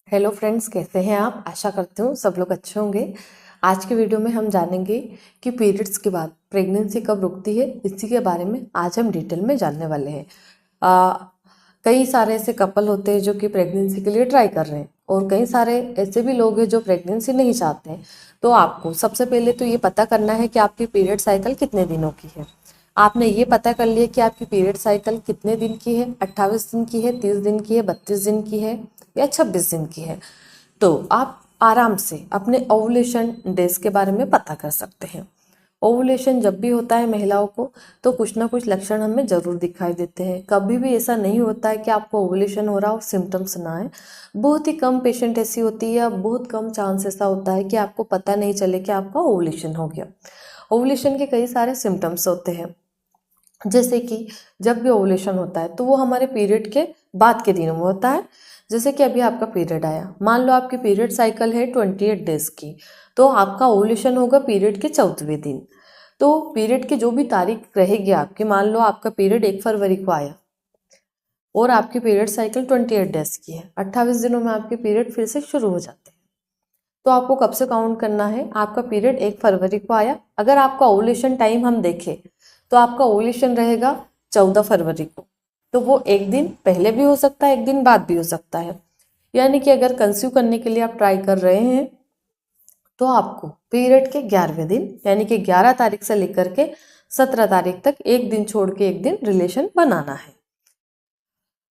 Hello friends, कैसे हैं आप? आशा करती हूँ सब लोग अच्छे होंगे। आज के वीडियो में हम जानेंगे कि पीरियड्स के बाद प्रेगनेंसी कब रुकती है। इसी के बारे में आज हम डिटेल में जानने वाले हैं। कई सारे ऐसे कपल होते हैं जो कि प्रेगनेंसी के लिए ट्राई कर रहे हैं और कई सारे ऐसे भी लोग हैं जो प्रेगनेंसी नहीं चाहते हैं। तो आपको सबसे पहले तो ये पता करना है कि आपकी पीरियड साइकिल कितने दिनों की है। आपने ये पता कर लिया कि आपकी पीरियड साइकिल कितने दिन की है, 28 दिन की है, 30 दिन की है, 32 दिन की है या 26 दिन की है। तो आप आराम से अपने ओवुलेशन डेज के बारे में पता कर सकते हैं। ओवुलेशन जब भी होता है महिलाओं को तो कुछ ना कुछ लक्षण हमें जरूर दिखाई देते हैं। कभी भी ऐसा नहीं होता है कि आपको ओवुलेशन हो रहा हो सिम्टम्स ना आए। बहुत ही कम पेशेंट ऐसी होती है, बहुत कम चांस ऐसा होता है कि आपको पता नहीं चले कि आपका ओवुलेशन हो गया। ओवुलेशन के कई सारे सिम्टम्स होते हैं, जैसे कि जब भी ओवुलेशन होता है तो वो हमारे पीरियड के बाद के दिनों में होता है। जैसे कि अभी आपका पीरियड आया, मान लो आपकी पीरियड साइकिल है 28 डेज की, तो आपका ओवुलेशन होगा पीरियड के 14वें दिन। तो पीरियड की जो भी तारीख रहेगी आपकी, मान लो आपका पीरियड 1 फरवरी को आया और आपकी पीरियड साइकिल 28 डेज की है, 28 दिनों में आपके पीरियड फिर से शुरू हो जाते हैं। तो आपको कब से काउंट करना है? आपका पीरियड 1 फरवरी को आया, अगर आपका ओवुलेशन टाइम हम देखें तो आपका ओवुलेशन रहेगा 14 फरवरी को। तो वो एक दिन पहले भी हो सकता है, एक दिन बाद भी हो सकता है। यानी कि अगर कंसीव करने के लिए आप ट्राई कर रहे हैं तो आपको पीरियड के 11वें दिन यानी कि 11 तारीख से लेकर के 17 तारीख तक एक दिन छोड़ के एक दिन रिलेशन बनाना है।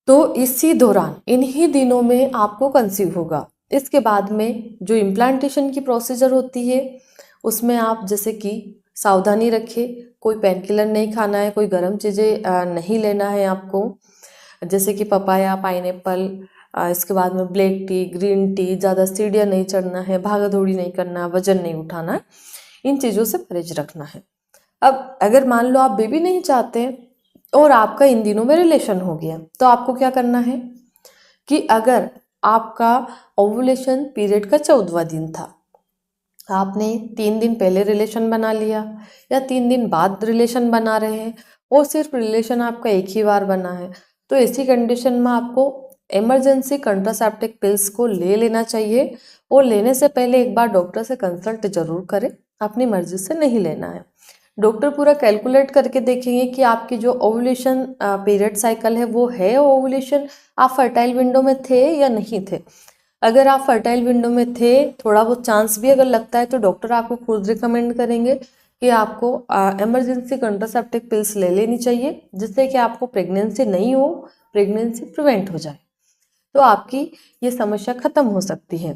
तो इसी दौरान इन्हीं दिनों में आपको कंसीव होगा। इसके बाद में जो इम्प्लांटेशन की प्रोसीजर होती है उसमें आप जैसे कि सावधानी रखें, कोई पेन किलर नहीं खाना है, कोई गर्म चीज़ें नहीं लेना है आपको, जैसे कि पपाया, पाइनएप्पल। इसके बाद में ब्लैक टी, ग्रीन टी, ज़्यादा सीढ़ियाँ नहीं चढ़ना है, भागा दौड़ी नहीं करना, वजन नहीं उठाना है, इन चीज़ों से परहेज रखना है। अब अगर मान लो आप बेबी नहीं चाहते और आपका इन दिनों में रिलेशन हो गया तो आपको क्या करना है कि अगर आपका ओवुलेशन पीरियड का 14वां दिन था, आपने 3 दिन पहले रिलेशन बना लिया या 3 दिन बाद रिलेशन बना रहे हैं और सिर्फ रिलेशन आपका एक ही बार बना है, तो ऐसी कंडीशन में आपको इमरजेंसी कंट्रासेप्टिव पिल्स को ले लेना चाहिए। और लेने से पहले एक बार डॉक्टर से कंसल्ट जरूर करें, अपनी मर्जी से नहीं लेना है। डॉक्टर पूरा कैलकुलेट करके देखेंगे कि आपकी जो ओवुलेशन पीरियड साइकिल है वो है ओवुलेशन, आप फर्टाइल विंडो में थे या नहीं थे। अगर आप फर्टाइल विंडो में थे, थोड़ा बहुत चांस भी अगर लगता है तो डॉक्टर आपको खुद रिकमेंड करेंगे कि आपको इमरजेंसी कंट्रासेप्टिव पिल्स ले लेनी चाहिए, जिससे कि आपको प्रेगनेंसी नहीं हो, प्रेगनेंसी प्रिवेंट हो जाए, तो आपकी ये समस्या खत्म हो सकती है।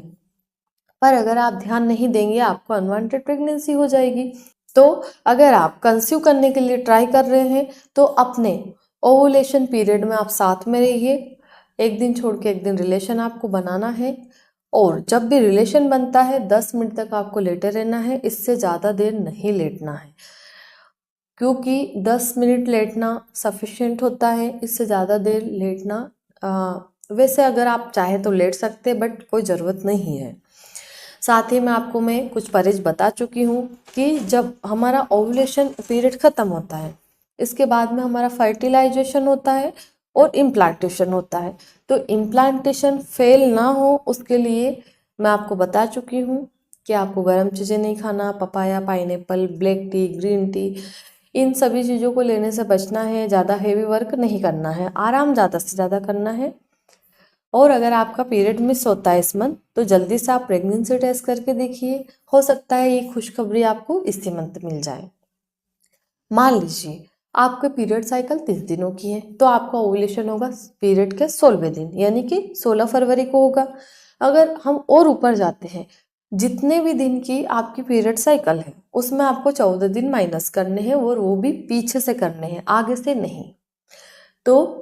पर अगर आप ध्यान नहीं देंगे आपको अनवांटेड प्रेगनेंसी हो जाएगी। तो अगर आप कंसीव करने के लिए ट्राई कर रहे हैं तो अपने ओवुलेशन पीरियड में आप साथ में रहिए, एक दिन छोड़ के एक दिन रिलेशन आपको बनाना है। और जब भी रिलेशन बनता है 10 मिनट तक आपको लेटे रहना है, इससे ज़्यादा देर नहीं लेटना है, क्योंकि 10 मिनट लेटना सफिशिएंट होता है। इससे ज़्यादा देर लेटना वैसे अगर आप चाहे तो लेट सकते हैं, बट कोई ज़रूरत नहीं है। साथ ही में आपको मैं कुछ परहेज बता चुकी हूँ कि जब हमारा ओवुलेशन पीरियड ख़त्म होता है इसके बाद में हमारा फर्टिलाइजेशन होता है और इम्प्लांटेशन होता है। तो इम्प्लांटेशन फेल ना हो उसके लिए मैं आपको बता चुकी हूँ कि आपको गर्म चीज़ें नहीं खाना, papaya, pineapple, black tea, green tea, इन सभी चीज़ों को लेने से बचना है। ज़्यादा हेवी वर्क नहीं करना है, आराम ज़्यादा से ज़्यादा करना है। और अगर आपका पीरियड मिस होता है इस मंथ तो जल्दी से आप प्रेगनेंसी टेस्ट करके देखिए, हो सकता है ये खुशखबरी आपको इसी मंथ मिल जाए। मान लीजिए आपका पीरियड साइकिल 30 दिनों की है तो आपका ओवुलेशन होगा पीरियड के 16वें दिन यानी कि 16 फरवरी को होगा। अगर हम और ऊपर जाते हैं, जितने भी दिन की आपकी पीरियड साइकिल है उसमें आपको 14 दिन माइनस करने हैं और वो भी पीछे से करने हैं, आगे से नहीं। तो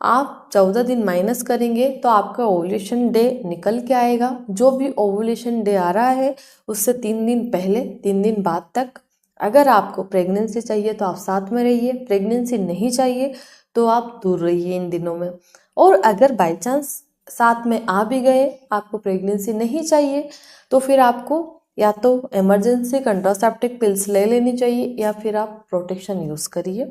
आप 14 दिन माइनस करेंगे तो आपका ओवुलेशन डे निकल के आएगा। जो भी ओवुलेशन डे आ रहा है उससे 3 दिन पहले 3 दिन बाद तक अगर आपको प्रेगनेंसी चाहिए तो आप साथ में रहिए, प्रेगनेंसी नहीं चाहिए तो आप दूर रहिए इन दिनों में। और अगर बाय चांस साथ में आ भी गए, आपको प्रेगनेंसी नहीं चाहिए, तो फिर आपको या तो इमरजेंसी कंट्रासेप्टिव पिल्स ले लेनी चाहिए या फिर आप प्रोटेक्शन यूज़ करिए।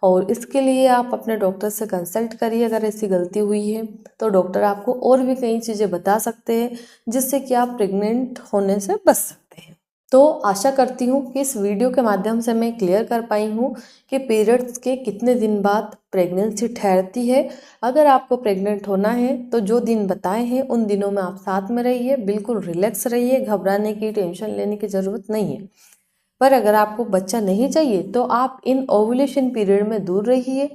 और इसके लिए आप अपने डॉक्टर से कंसल्ट करिए। अगर ऐसी गलती हुई है तो डॉक्टर आपको और भी कई चीज़ें बता सकते हैं जिससे कि आप प्रेग्नेंट होने से बच सकते हैं। तो आशा करती हूँ कि इस वीडियो के माध्यम से मैं क्लियर कर पाई हूँ कि पीरियड्स के कितने दिन बाद प्रेगनेंसी ठहरती है। अगर आपको प्रेग्नेंट होना है तो जो दिन बताए हैं उन दिनों में आप साथ में रहिए, बिल्कुल रिलैक्स रहिए, घबराने की, टेंशन लेने की ज़रूरत नहीं है। पर अगर आपको बच्चा नहीं चाहिए तो आप इन ओव्यूलेशन पीरियड में दूर रहिए